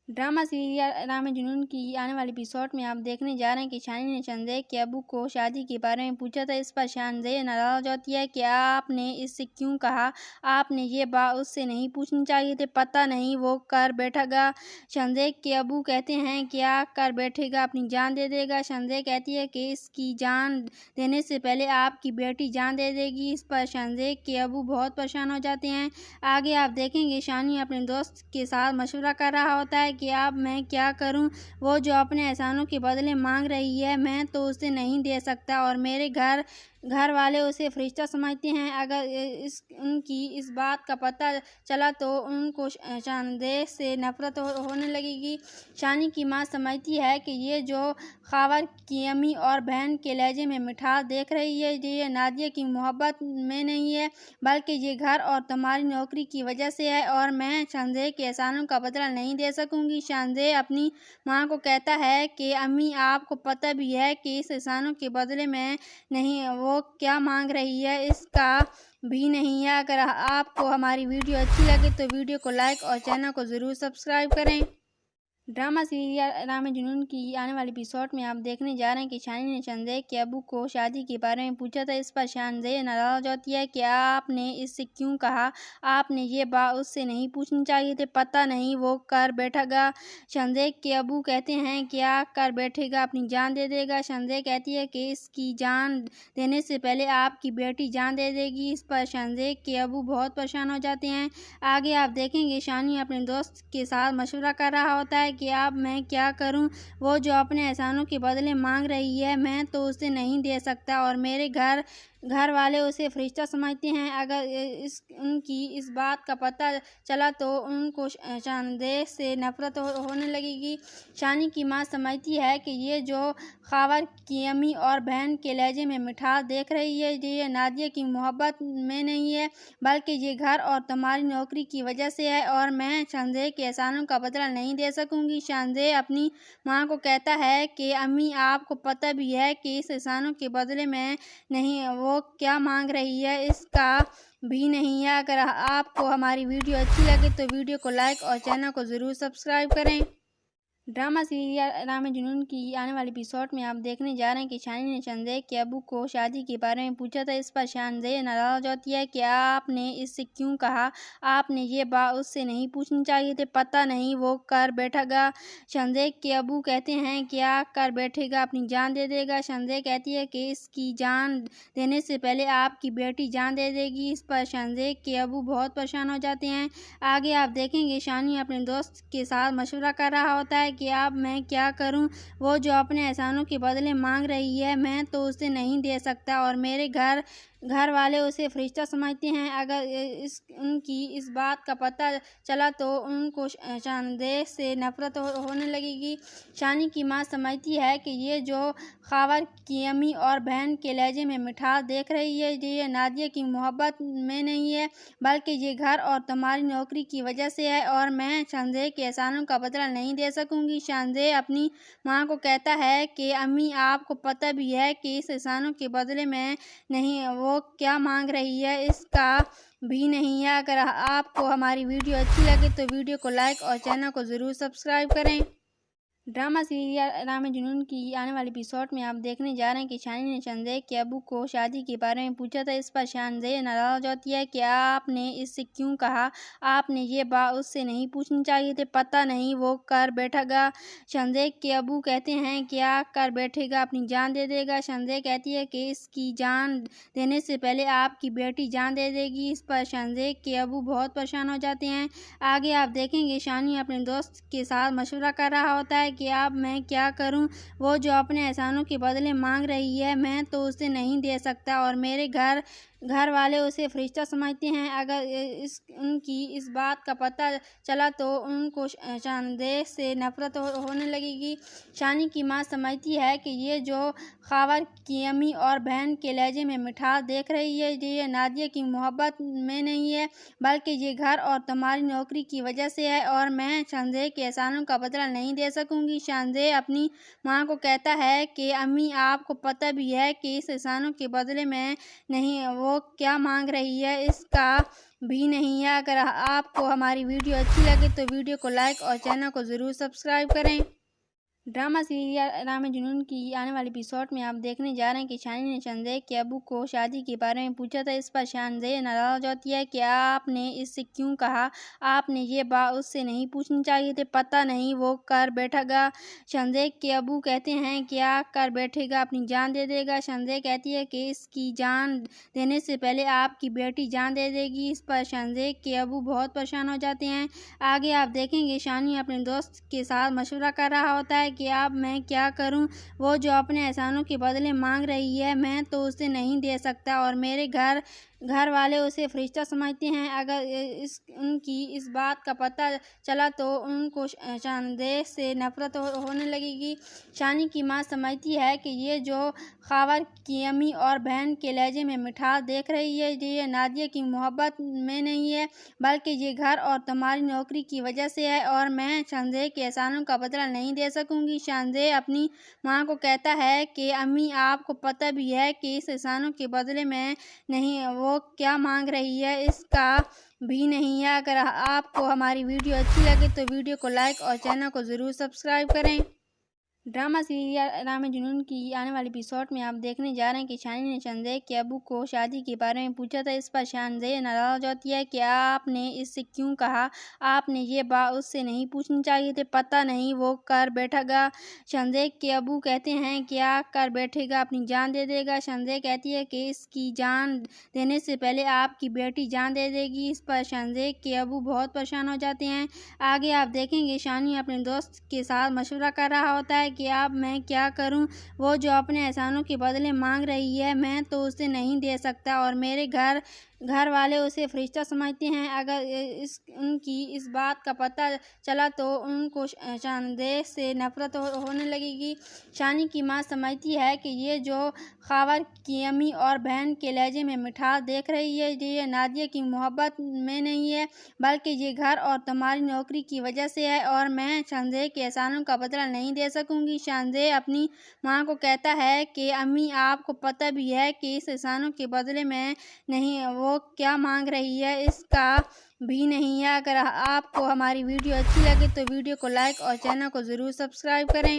Drama serial Ram जुनून की आने वाले एपिसोड में आप देखने जा रहे हैं कि शानी ने शानज़ेब के अब्बू को शादी के बारे में पूछा था। इस पर शानज़ेब नाराज़ होती है कि आपने इससे क्यों कहा, आपने ये बात उससे नहीं पूछनी चाहिए थी, पता नहीं वो कर बैठेगा। शानज़ेब के अब्बू कहते हैं क्या कर बैठेगा, अपनी जान दे देगा। शानज़ेब कहती है कि इसकी जान देने से पहले आपकी बेटी जान दे देगी। इस पर शानज़ेब के अब्बू बहुत परेशान हो जाते हैं। आगे आप देखेंगे शानी अपने दोस्त के साथ मशवरा कर रहा होता है कि अब मैं क्या करूं, वो जो अपने एहसानों के बदले मांग रही है मैं तो उसे नहीं दे सकता और मेरे घर वाले उसे फरिश्ता समझते हैं। अगर उनकी इस बात का पता चला तो उनको शानज़ेब से नफरत होने लगेगी। शानी की माँ समझती है कि ये जो ख़ावर की अम्मी और बहन के लहजे में मिठास देख रही है ये नादिया की मोहब्बत में नहीं है, बल्कि ये घर और तुम्हारी नौकरी की वजह से है और मैं शानज़ेब के एहसानों का बदला नहीं दे सकूंगी। शानज़ेब अपनी माँ को कहता है कि अम्मी आपको पता भी है कि इस एहसानों के बदले में नहीं, वो क्या मांग रही है इसका भी नहीं है। अगर आपको हमारी वीडियो अच्छी लगे तो वीडियो को लाइक और चैनल को ज़रूर सब्सक्राइब करें। ड्रामा सीरियल राम जुनून की आने वाले एपिसोड में आप देखने जा रहे हैं कि शानी ने शानज़ेब के अब्बू को शादी के बारे में पूछा था। इस पर शानज़ेब नाराज़ होती है कि आपने इससे क्यों कहा, आपने ये बात उससे नहीं पूछनी चाहिए थी, पता नहीं वो कर बैठेगा। शानज़ेब के अब्बू कहते हैं क्या कर बैठेगा, अपनी जान दे देगा। शानज़ेब कहती है कि इसकी जान देने से पहले आपकी बेटी जान दे देगी। इस पर शानज़ेब के अब्बू बहुत परेशान हो जाते हैं। आगे आप देखेंगे शानी अपने दोस्त के साथ मशवरा कर रहा होता है कि अब मैं क्या करूं, वो जो अपने एहसानों के बदले मांग रही है मैं तो उसे नहीं दे सकता और मेरे घर वाले उसे फरिश्ता समझते हैं। अगर उनकी इस बात का पता चला तो उनको शानज़ेब से नफरत होने लगेगी। शानी की माँ समझती है कि ये जो ख़ावर की अम्मी और बहन के लहजे में मिठास देख रही है ये नादिया की मोहब्बत में नहीं है, बल्कि ये घर और तुम्हारी नौकरी की वजह से है और मैं शानज़ेब के एहसानों का बदला नहीं दे सकूंगी। शानज़ेब अपनी माँ को कहता है कि अम्मी आपको पता भी है कि इस एहसानों के बदले में नहीं, वो क्या मांग रही है इसका भी नहीं है। अगर आपको हमारी वीडियो अच्छी लगे तो वीडियो को लाइक और चैनल को ज़रूर सब्सक्राइब करें। ड्रामा सीरियल राम जुनून की आने वाले एपिसोड में आप देखने जा रहे हैं कि शानी ने शानज़ेब के अब्बू को शादी के बारे में पूछा था। इस पर शानज़ेब नाराज़ होती है कि आपने इससे क्यों कहा, आपने ये बात उससे नहीं पूछनी चाहिए थी, पता नहीं वो कर बैठेगा। शानज़ेब के अब्बू कहते हैं क्या कर बैठेगा, अपनी जान दे देगा। शानज़ेब कहती है कि इसकी जान देने से पहले आपकी बेटी जान दे देगी। इस पर शानज़ेब के अब्बू बहुत परेशान हो जाते हैं। आगे आप देखेंगे शानी अपने दोस्त के साथ मशवरा कर रहा होता है कि अब मैं क्या करूं, वो जो अपने एहसानों के बदले मांग रही है मैं तो उसे नहीं दे सकता और मेरे घर वाले उसे फरिश्ता समझते हैं। अगर उनकी इस बात का पता चला तो उनको शानज़ेब से नफरत होने लगेगी। शानी की माँ समझती है कि ये जो ख़ावर की अम्मी और बहन के लहजे में मिठास देख रही है ये नादिया की मोहब्बत में नहीं है, बल्कि ये घर और तुम्हारी नौकरी की वजह से है और मैं शानज़ेब के एहसानों का बदला नहीं दे सकूंगी। शानज़ेब अपनी माँ को कहता है कि अम्मी आपको पता भी है कि इस एहसानों के बदले में नहीं, वो क्या मांग रही है इसका भी नहीं है। अगर आपको हमारी वीडियो अच्छी लगे तो वीडियो को लाइक और चैनल को ज़रूर सब्सक्राइब करें। ड्रामा सीरियल राम जुनून की आने वाले एपिसोड में आप देखने जा रहे हैं कि शानी ने शानज़ेब के अब्बू को शादी के बारे में पूछा था। इस पर शानज़ेब नाराज़ होती है कि आपने इससे क्यों कहा, आपने ये बात उससे नहीं पूछनी चाहिए थी, पता नहीं वो कर बैठेगा। शानज़ेब के अब्बू कहते हैं क्या कर बैठेगा, अपनी जान दे देगा। शानज़ेब कहती है कि इसकी जान देने से पहले आपकी बेटी जान दे देगी। इस पर शानज़ेब के अब्बू बहुत परेशान हो जाते हैं। आगे आप देखेंगे शानी अपने दोस्त के साथ मशवरा कर रहा होता है कि अब मैं क्या करूं, वो जो अपने एहसानों के बदले मांग रही है मैं तो उसे नहीं दे सकता और मेरे घर वाले उसे फरिश्ता समझते हैं। अगर उनकी इस बात का पता चला तो उनको शानज़ेब से नफरत होने लगेगी। शानी की माँ समझती है कि ये जो ख़ावर की अम्मी और बहन के लहजे में मिठास देख रही है ये नादिया की मोहब्बत में नहीं है, बल्कि ये घर और तुम्हारी नौकरी की वजह से है और मैं शानज़ेब के एहसानों का बदला नहीं दे सकूंगी। शानज़ेब अपनी माँ को कहता है कि अम्मी आपको पता भी है कि इस एहसानों के बदले में नहीं, वो क्या मांग रही है इसका بھی نہیں ہے۔ اگر آپ کو ہماری ویڈیو اچھی لگے تو ویڈیو کو لائک اور چینل کو ضرور سبسکرائب کریں۔ ڈرامہ سیریل رام جنون کی آنے والی ایپیسوڈ میں آپ دیکھنے جا رہے ہیں کہ شانی نے چندے کے ابو کو شادی کے بارے میں پوچھا تھا۔ اس پر شانزیہ ناراض ہوتی ہے کہ آپ نے اس سے کیوں کہا، آپ نے یہ بات اس سے نہیں پوچھنی چاہیے تھی، پتہ نہیں وہ کر بیٹھے گا۔ شانزیہ کے ابو کہتے ہیں کیا کر بیٹھے گا، اپنی جان دے دے گا۔ شانزیہ کہتی ہے کہ اس کی جان دینے سے پہلے آپ کی بیٹی جان دے دے گی۔ اس پر شانزیہ کے ابو بہت پریشان ہو جاتے ہیں۔ آگے آپ دیکھیں گے شانی اپنے دوست کے ساتھ مشورہ کر رہا ہوتا ہے کہ اب میں کیا کروں، وہ جو اپنے احسانوں کے بدلے مانگ رہی ہے میں تو اسے نہیں دے سکتا اور میرے گھر والے اسے فرشتہ سمجھتے ہیں۔ اگر ان کی اس بات کا پتہ چلا تو ان کو شانزیہ سے نفرت ہونے لگے گی۔ شانی کی ماں سمجھتی ہے کہ یہ جو خاور کی امی اور بہن کے لہجے میں مٹھاس دیکھ رہی ہے یہ نادیہ کی محبت میں نہیں ہے بلکہ یہ گھر اور تمہاری نوکری کی وجہ سے ہے اور میں شانزیہ کے احسانوں کا بدلہ نہیں دے سکوں گی۔ شانزیہ اپنی ماں کو کہتا ہے کہ امی آپ کو پتہ بھی ہے کہ اس احسانوں کے بدلے میں نہیں وہ کیا مانگ رہی ہے، اس کا بھی نہیں ہے۔ اگر آپ کو ہماری ویڈیو اچھی لگے تو ویڈیو کو لائک اور چینل کو ضرور سبسکرائب کریں۔ ڈرامہ سیریل رام جنون کی آنے والی ایپیسوڈ میں آپ دیکھنے جا رہے ہیں کہ شانی نے چندے کے ابو کو شادی کے بارے میں پوچھا تھا۔ اس پر شانزیہ ناراض ہوتی ہے کہ آپ نے اس سے کیوں کہا، آپ نے یہ بات اس سے نہیں پوچھنی چاہیے تھی، پتہ نہیں وہ کر بیٹھے گا۔ شانزیہ کے ابو کہتے ہیں کیا کر بیٹھے گا، اپنی جان دے دے گا۔ شانزیہ کہتی ہے کہ اس کی جان دینے سے پہلے آپ کی بیٹی جان دے دے گی۔ اس پر شانزیہ کے ابو بہت پریشان ہو جاتے ہیں۔ آگے آپ دیکھیں گے شانی اپنے دوست کے ساتھ مشورہ کر رہا ہوتا ہے کہ اب میں کیا کروں، وہ جو اپنے احسانوں کے بدلے مانگ رہی ہے میں تو اسے نہیں دے سکتا اور میرے گھر والے اسے فرشتہ سمجھتے ہیں۔ اگر ان کی اس بات کا پتہ چلا تو ان کو شانزیہ سے نفرت ہونے لگے گی۔ شانی کی ماں سمجھتی ہے کہ یہ جو خاور کی امی اور بہن کے لہجے میں مٹھاس دیکھ رہی ہے یہ نادیہ کی محبت میں نہیں ہے بلکہ یہ گھر اور تمہاری نوکری کی وجہ سے ہے اور میں شانزیہ کے احسانوں کا بدلہ نہیں دے سکوں گی۔ شانزیہ اپنی ماں کو کہتا ہے کہ امی آپ کو پتہ بھی ہے کہ اس احسانوں کے بدلے میں نہیں وہ کیا مانگ رہی ہے، اس کا بھی نہیں ہے۔ اگر آپ کو ہماری ویڈیو اچھی لگے تو ویڈیو کو لائک اور چینل کو ضرور سبسکرائب کریں۔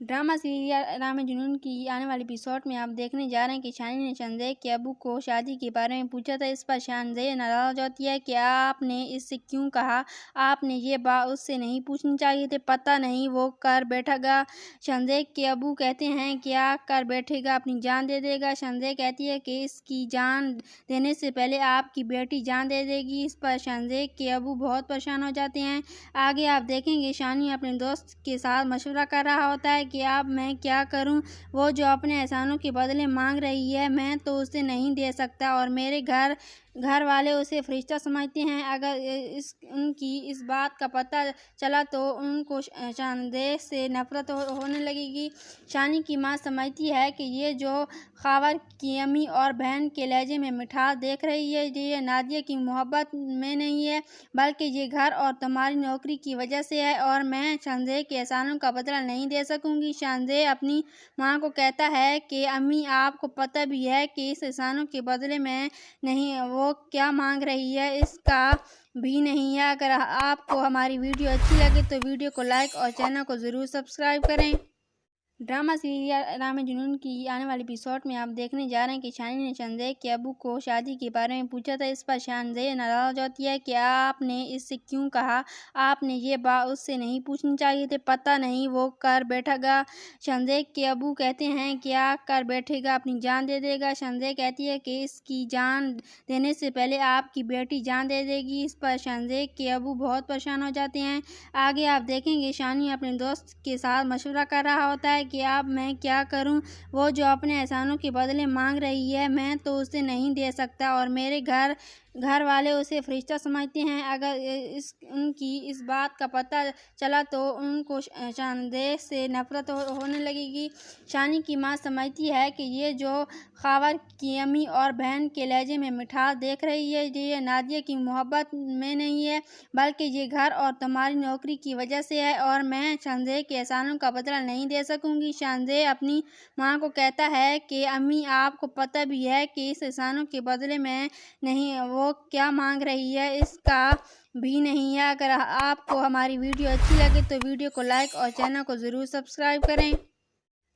ڈرامہ سیریل رام جنون کی آنے والی ایپیسوڈ میں آپ دیکھنے جا رہے ہیں کہ شانی نے چندے کے ابو کو شادی کے بارے میں پوچھا تھا۔ اس پر شانزیہ ناراض ہوتی ہے کہ آپ نے اس سے کیوں کہا، آپ نے یہ بات اس سے نہیں پوچھنی چاہیے تھی، پتہ نہیں وہ کر بیٹھے گا۔ شانزیہ کے ابو کہتے ہیں کیا کر بیٹھے گا، اپنی جان دے دے گا۔ شانزیہ کہتی ہے کہ اس کی جان دینے سے پہلے آپ کی بیٹی جان دے دے گی۔ اس پر شانزیہ کے ابو بہت پریشان ہو جاتے ہیں۔ آگے آپ دیکھیں گے شانی اپنے دوست کے ساتھ مشورہ کر رہا ہوتا ہے کہ اب میں کیا کروں، وہ جو اپنے احسانوں کے بدلے مانگ رہی ہے میں تو اسے نہیں دے سکتا اور میرے گھر والے اسے فرشتہ سمجھتے ہیں۔ اگر ان کی اس بات کا پتہ چلا تو ان کو شانزیہ سے نفرت ہونے لگے گی۔ شانی کی ماں سمجھتی ہے کہ یہ جو خاور کی امی اور بہن کے لہجے میں مٹھاس دیکھ رہی ہے یہ نادیہ کی محبت میں نہیں ہے بلکہ یہ گھر اور تمہاری نوکری کی وجہ سے ہے اور میں شانزیہ کے احسانوں کا بدلہ نہیں دے سکوں گی۔ شانزیہ اپنی ماں کو کہتا ہے کہ امی آپ کو پتہ بھی ہے کہ اس احسانوں کے بدلے میں نہیں وہ کیا مانگ رہی ہے، اس کا بھی نہیں ہے۔ اگر آپ کو ہماری ویڈیو اچھی لگے تو ویڈیو کو لائک اور چینل کو ضرور سبسکرائب کریں۔ ڈرامہ سیریل رام جنون کی آنے والی ایپیسوڈ میں آپ دیکھنے جا رہے ہیں کہ شانی نے چندے کے ابو کو شادی کے بارے میں پوچھا تھا۔ اس پر شانزیہ ناراض ہوتی ہے کہ آپ نے اس سے کیوں کہا، آپ نے یہ بات اس سے نہیں پوچھنی چاہیے تھی، پتہ نہیں وہ کر بیٹھے گا۔ شانزیہ کے ابو کہتے ہیں کیا کر بیٹھے گا، اپنی جان دے دے گا۔ شانزیہ کہتی ہے کہ اس کی جان دینے سے پہلے آپ کی بیٹی جان دے دے گی۔ اس پر شانزیہ کے ابو بہت پریشان ہو جاتے ہیں۔ آگے آپ دیکھیں گے شانی اپنے دوست کے ساتھ مشورہ کر رہا ہوتا ہے کہ اب میں کیا کروں، وہ جو اپنے احسانوں کے بدلے مانگ رہی ہے میں تو اسے نہیں دے سکتا اور میرے گھر والے اسے فرشتہ سمجھتے ہیں۔ اگر ان کی اس بات کا پتہ چلا تو ان کو شانزیہ سے نفرت ہونے لگے گی۔ شانی کی ماں سمجھتی ہے کہ یہ جو خاور کی امی اور بہن کے لہجے میں مٹھاس دیکھ رہی ہے یہ نادیہ کی محبت میں نہیں ہے بلکہ یہ گھر اور تمہاری نوکری کی وجہ سے ہے اور میں شانزیہ کے احسانوں کا بدلہ نہیں دے سکوں گی۔ شانزیہ اپنی ماں کو کہتا ہے کہ امی آپ کو پتہ بھی ہے کہ اس احسانوں کے بدلے میں نہیں وہ وہ کیا مانگ رہی ہے اس کا بھی نہیں ہے۔ اگر آپ کو ہماری ویڈیو اچھی لگے تو ویڈیو کو لائک اور چینل کو ضرور سبسکرائب کریں۔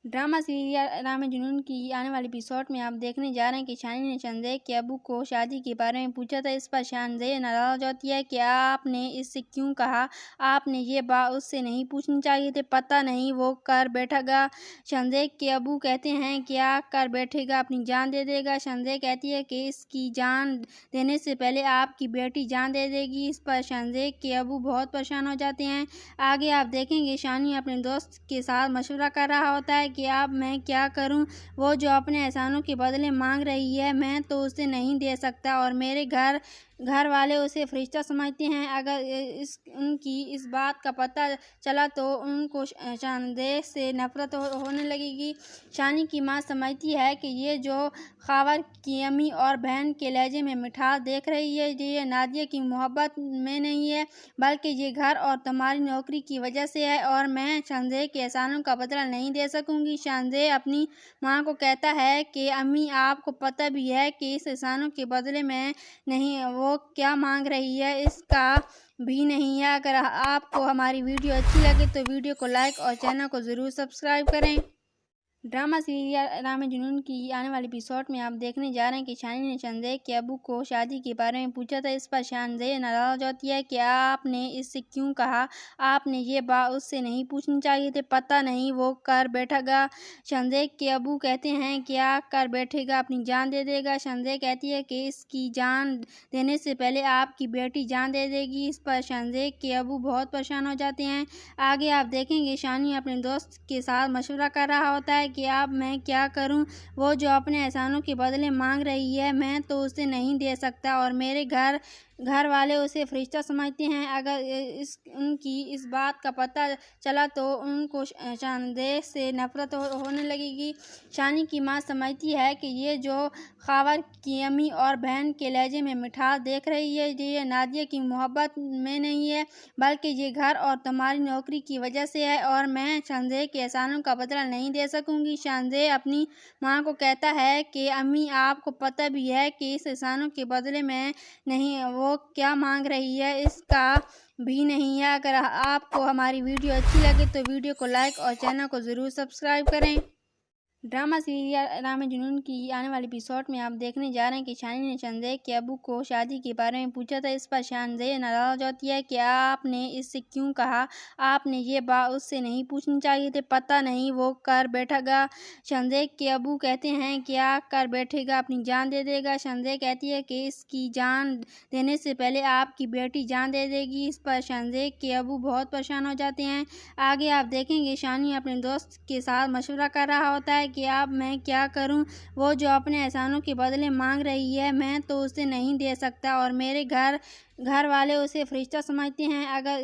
ڈرامہ سیریل رام جنون کی آنے والی ایپیسوڈ میں آپ دیکھنے جا رہے ہیں کہ شانی نے چندے کے ابو کو شادی کے بارے میں پوچھا تھا۔ اس پر شانزیہ ناراض ہوتی ہے کہ آپ نے اس سے کیوں کہا، آپ نے یہ بات اس سے نہیں پوچھنی چاہیے تھی، پتہ نہیں وہ کر بیٹھے گا۔ شانزیہ کے ابو کہتے ہیں کیا کر بیٹھے گا، اپنی جان دے دے گا۔ شانزیہ کہتی ہے کہ اس کی جان دینے سے پہلے آپ کی بیٹی جان دے دے گی۔ اس پر شانزیہ کے ابو بہت پریشان ہو جاتے ہیں۔ آگے آپ دیکھیں گے شانی اپنے دوست کے ساتھ مشورہ کر رہا ہوتا ہے کہ اب میں کیا کروں، وہ جو اپنے احسانوں کے بدلے مانگ رہی ہے میں تو اسے نہیں دے سکتا اور میرے گھر والے اسے فرشتہ سمجھتے ہیں۔ اگر ان کی اس بات کا پتہ چلا تو ان کو شانزیہ سے نفرت ہونے لگے گی۔ شانی کی ماں سمجھتی ہے کہ یہ جو خاور کی امی اور بہن کے لہجے میں مٹھاس دیکھ رہی ہے یہ نادیہ کی محبت میں نہیں ہے بلکہ یہ گھر اور تمہاری نوکری کی وجہ سے ہے اور میں شانزیہ کے احسانوں کا بدلہ نہیں دے سکوں گی۔ شانزیہ اپنی ماں کو کہتا ہے کہ امی آپ کو پتہ بھی ہے کہ اس احسانوں کے بدلے میں نہیں وہ کیا مانگ رہی ہے اس کا بھی نہیں ہے۔ اگر آپ کو ہماری ویڈیو اچھی لگے تو ویڈیو کو لائک اور چینل کو ضرور سبسکرائب کریں۔ ڈرامہ سیریل رام جنون کی آنے والی ایپیسوڈ میں آپ دیکھنے جا رہے ہیں کہ شانی نے چندے کے ابو کو شادی کے بارے میں پوچھا تھا۔ اس پر شانزیہ ناراض ہوتی ہے کہ آپ نے اس سے کیوں کہا، آپ نے یہ بات اس سے نہیں پوچھنی چاہیے تھی، پتہ نہیں وہ کر بیٹھے گا۔ شانزیہ کے ابو کہتے ہیں کیا کر بیٹھے گا، اپنی جان دے دے گا۔ شانزیہ کہتی ہے کہ اس کی جان دینے سے پہلے آپ کی بیٹی جان دے دے گی۔ اس پر شانزیہ کے ابو بہت پریشان ہو جاتے ہیں۔ آگے آپ دیکھیں گے شانی اپنے دوست کے ساتھ مشورہ کر رہا ہوتا ہے کہ اب میں کیا کروں، وہ جو اپنے احسانوں کے بدلے مانگ رہی ہے میں تو اسے نہیں دے سکتا اور میرے گھر والے اسے فرشتہ سمجھتے ہیں۔ اگر ان کی اس بات کا پتہ چلا تو ان کو شانزیہ سے نفرت ہونے لگے گی۔ شانی کی ماں سمجھتی ہے کہ یہ جو خاور کی امی اور بہن کے لہجے میں مٹھاس دیکھ رہی ہے یہ نادیہ کی محبت میں نہیں ہے بلکہ یہ گھر اور تمہاری نوکری کی وجہ سے ہے اور میں شانزیہ کے احسانوں کا بدلہ نہیں دے سکوں گی۔ شانزیہ اپنی ماں کو کہتا ہے کہ امی آپ کو پتہ بھی ہے کہ اس احسانوں کے بدلے میں نہیں وہ کیا مانگ رہی ہے اس کا بھی نہیں ہے۔ اگر آپ کو ہماری ویڈیو اچھی لگے تو ویڈیو کو لائک اور چینل کو ضرور سبسکرائب کریں۔ ڈرامہ سیریل رام جنون کی آنے والی ایپیسوڈ میں آپ دیکھنے جا رہے ہیں کہ شانی نے چندے کے ابو کو شادی کے بارے میں پوچھا تھا۔ اس پر شانزیہ ناراض ہوتی ہے کہ آپ نے اس سے کیوں کہا، آپ نے یہ بات اس سے نہیں پوچھنی چاہیے تھی، پتہ نہیں وہ کر بیٹھے گا۔ شانزیہ کے ابو کہتے ہیں کیا کر بیٹھے گا، اپنی جان دے دے گا۔ شانزیہ کہتی ہے کہ اس کی جان دینے سے پہلے آپ کی بیٹی جان دے دے گی۔ اس پر شانزیہ کے ابو بہت پریشان ہو جاتے ہیں۔ آگے آپ دیکھیں گے شانی اپنے دوست کے ساتھ مشورہ کر رہا ہوتا ہے کہ اب میں کیا کروں، وہ جو اپنے احسانوں کے بدلے مانگ رہی ہے میں تو اسے نہیں دے سکتا اور میرے گھر والے اسے فرشتہ سمجھتے ہیں۔ اگر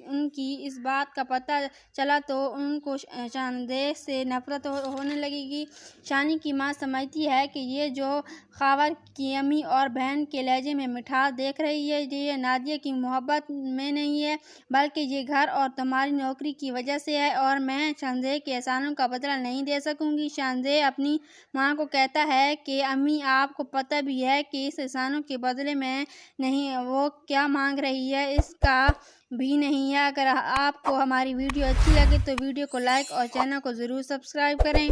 ان کی اس بات کا پتہ چلا تو ان کو شانزیہ سے نفرت ہونے لگے گی۔ شانی کی ماں سمجھتی ہے کہ یہ جو خاور کی امی اور بہن کے لہجے میں مٹھاس دیکھ رہی ہے یہ نادیہ کی محبت میں نہیں ہے بلکہ یہ گھر اور تمہاری نوکری کی وجہ سے ہے اور میں شانزیہ کے احسانوں کا بدلہ نہیں دے سکوں گی۔ شانزیہ اپنی ماں کو کہتا ہے کہ امی آپ کو پتہ بھی ہے کہ اس احسانوں کے بدلے میں نہیں وہ کیا مانگ رہی ہے اس کا بھی نہیں ہے۔ اگر آپ کو ہماری ویڈیو اچھی لگے تو ویڈیو کو لائک اور چینل کو ضرور سبسکرائب کریں۔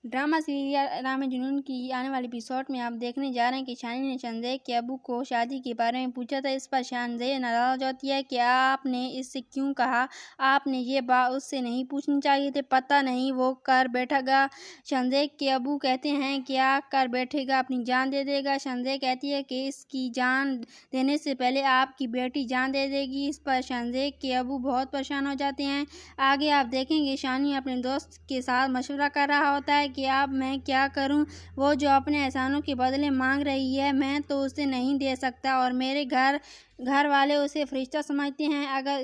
ڈرامہ سیریل رام جنون کی آنے والی ایپیسوڈ میں آپ دیکھنے جا رہے ہیں کہ شانی نے چندے کے ابو کو شادی کے بارے میں پوچھا تھا۔ اس پر شانزیہ ناراض ہوتی ہے کہ آپ نے اس سے کیوں کہا، آپ نے یہ بات اس سے نہیں پوچھنی چاہیے تھی، پتہ نہیں وہ کر بیٹھے گا۔ شانزیہ کے ابو کہتے ہیں کیا کر بیٹھے گا، اپنی جان دے دے گا۔ شانزیہ کہتی ہے کہ اس کی جان دینے سے پہلے آپ کی بیٹی جان دے دے گی۔ اس پر شانزیہ کے ابو بہت پریشان ہو جاتے ہیں۔ آگے آپ دیکھیں گے شانی اپنے دوست کے ساتھ مشورہ کر رہا ہوتا ہے کہ اب میں کیا کروں، وہ جو اپنے احسانوں کے بدلے مانگ رہی ہے میں تو اسے نہیں دے سکتا اور میرے घर वाले उसे फरिश्ता समझते हैं। अगर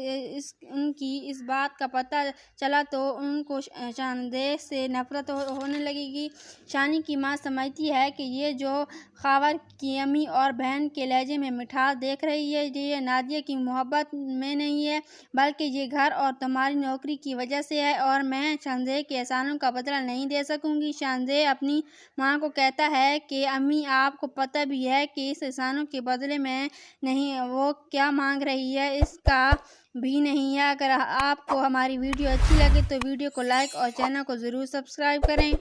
उनकी इस बात का पता चला तो उनको शानदेह से नफरत होने लगेगी। शानी की माँ समझती है कि ये जो खबर की अम्मी और बहन के लहजे में मिठास देख रही है, ये नादिया की मोहब्बत में नहीं है, बल्कि ये घर और तुम्हारी नौकरी की वजह से है, और मैं शानदेह के एहसानों का बदला नहीं दे सकूंगी। शानदेह अपनी माँ को कहता है कि अम्मी, आपको पता भी है कि इस एहसानों के बदले में नहीं, वो क्या मांग रही है इसका भी नहीं है। अगर आपको हमारी वीडियो अच्छी लगे तो वीडियो को लाइक और चैनल को ज़रूर सब्सक्राइब करें।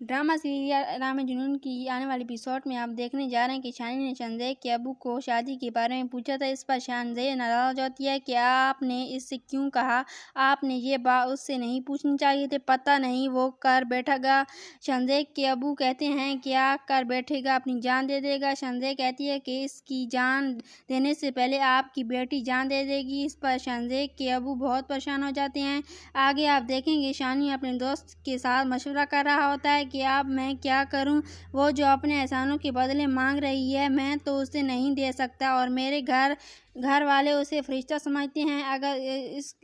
ड्रामा सीरियल रामे जुनून की आने वाले एपिसोड में आप देखने जा रहे हैं कि शानी ने शानदेह के अबू को शादी के बारे में पूछा था। इस पर शानदेह नाराज होती है कि आपने इससे क्यों कहा, आपने ये बात उससे नहीं पूछनी चाहिए थी, पता नहीं वो कर बैठेगा। शानदेह के अबू कहते हैं क्या कर बैठेगा, अपनी जान दे देगा। शानदेह कहती है कि इसकी जान देने से पहले आपकी बेटी जान दे देगी। इस पर शानदेह के अबू बहुत परेशान हो जाते हैं। आगे आप देखेंगे शानी अपने दोस्त के साथ मशवरा कर रहा होता है कि अब मैं क्या करूं, वो जो अपने एहसानों के बदले मांग रही है मैं तो उसे नहीं दे सकता, और मेरे घर वाले उसे फरिश्ता समझते हैं। अगर